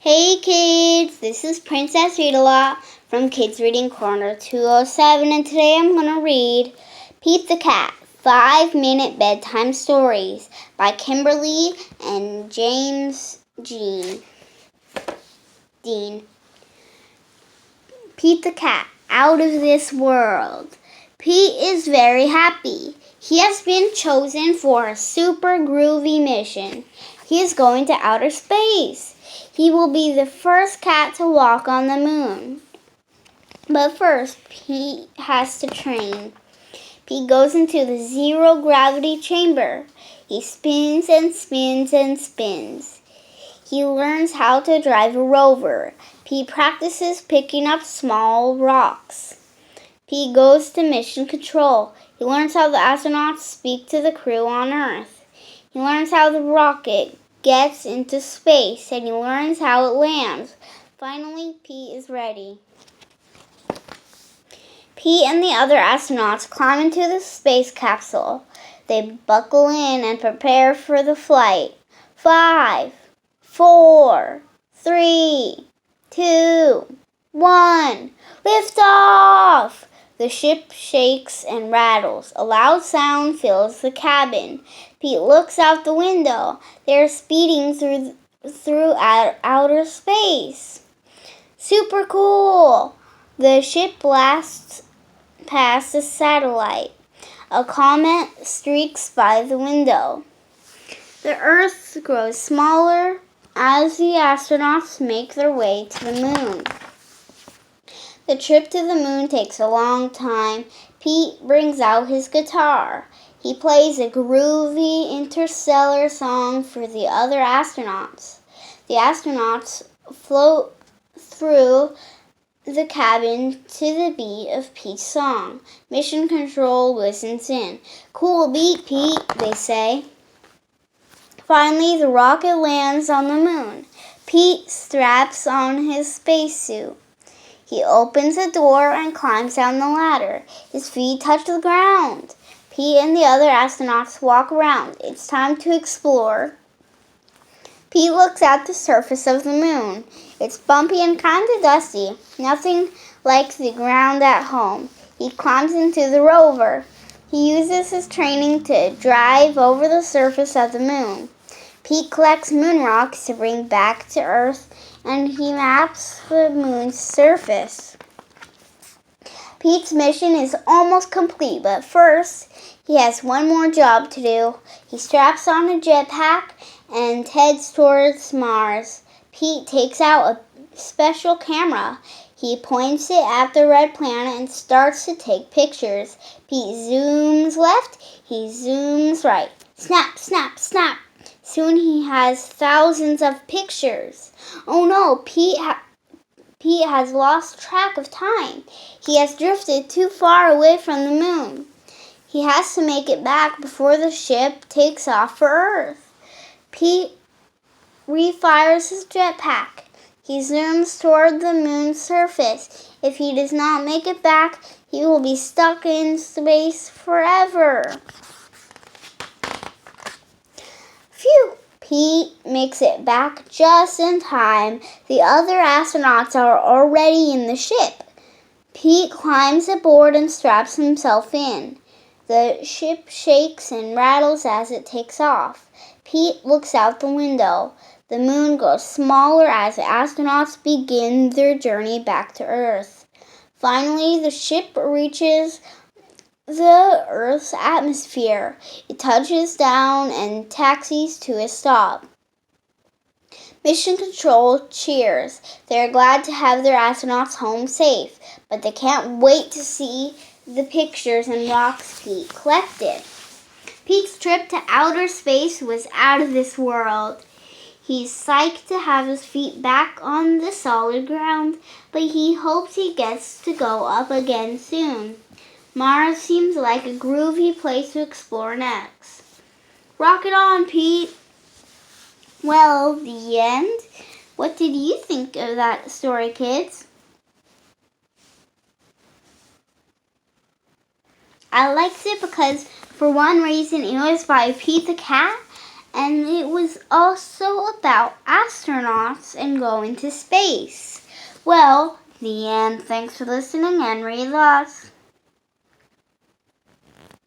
Hey kids, this is Princess Read A Lot from Kids Reading Corner 207, and today I'm going to read Pete the Cat, 5-Minute Bedtime Stories by Kimberly and James Dean. Pete the Cat, out of this world. Pete is very happy. He has been chosen for a super groovy mission. He is going to outer space. He will be the first cat to walk on the moon. But first, Pete has to train. Pete goes into the zero-gravity chamber. He spins and spins and spins. He learns how to drive a rover. Pete practices picking up small rocks. Pete goes to mission control. He learns how the astronauts speak to the crew on Earth. He learns how the rocket gets into space, and he learns how it lands. Finally, Pete is ready. Pete and the other astronauts climb into the space capsule. They buckle in and prepare for the flight. 5, 4, 3, 2, 1. Lift off! The ship shakes and rattles. A loud sound fills the cabin. Pete looks out the window. They are speeding through outer space. Super cool! The ship blasts past a satellite. A comet streaks by the window. The Earth grows smaller as the astronauts make their way to the moon. The trip to the moon takes a long time. Pete brings out his guitar. He plays a groovy interstellar song for the other astronauts. The astronauts float through the cabin to the beat of Pete's song. Mission Control listens in. Cool beat, Pete, they say. Finally, the rocket lands on the moon. Pete straps on his spacesuit. He opens a door and climbs down the ladder. His feet touch the ground. Pete and the other astronauts walk around. It's time to explore. Pete looks at the surface of the moon. It's bumpy and kind of dusty. Nothing like the ground at home. He climbs into the rover. He uses his training to drive over the surface of the moon. Pete collects moon rocks to bring back to Earth, and he maps the moon's surface. Pete's mission is almost complete, but first, he has one more job to do. He straps on a jetpack and heads towards Mars. Pete takes out a special camera. He points it at the red planet and starts to take pictures. Pete zooms left, he zooms right. Snap, snap, snap. Soon he has thousands of pictures. Oh no, Pete has lost track of time. He has drifted too far away from the moon. He has to make it back before the ship takes off for Earth. Pete refires his jetpack. He zooms toward the moon's surface. If he does not make it back, he will be stuck in space forever. Phew! Pete makes it back just in time. The other astronauts are already in the ship. Pete climbs aboard and straps himself in. The ship shakes and rattles as it takes off. Pete looks out the window. The moon grows smaller as the astronauts begin their journey back to Earth. Finally, the ship reaches the Earth's atmosphere. It touches down and taxis to a stop. Mission Control cheers. They are glad to have their astronauts home safe, but they can't wait to see the pictures and rocks Pete collected. Pete's trip to outer space was out of this world. He's psyched to have his feet back on the solid ground, but he hopes he gets to go up again soon. Mars seems like a groovy place to explore next. Rock it on, Pete! Well, the end. What did you think of that story, kids? I liked it because, for one reason, it was by Pete the Cat, And it was also about astronauts and going to space. Well, the end. Thanks for listening and read lots.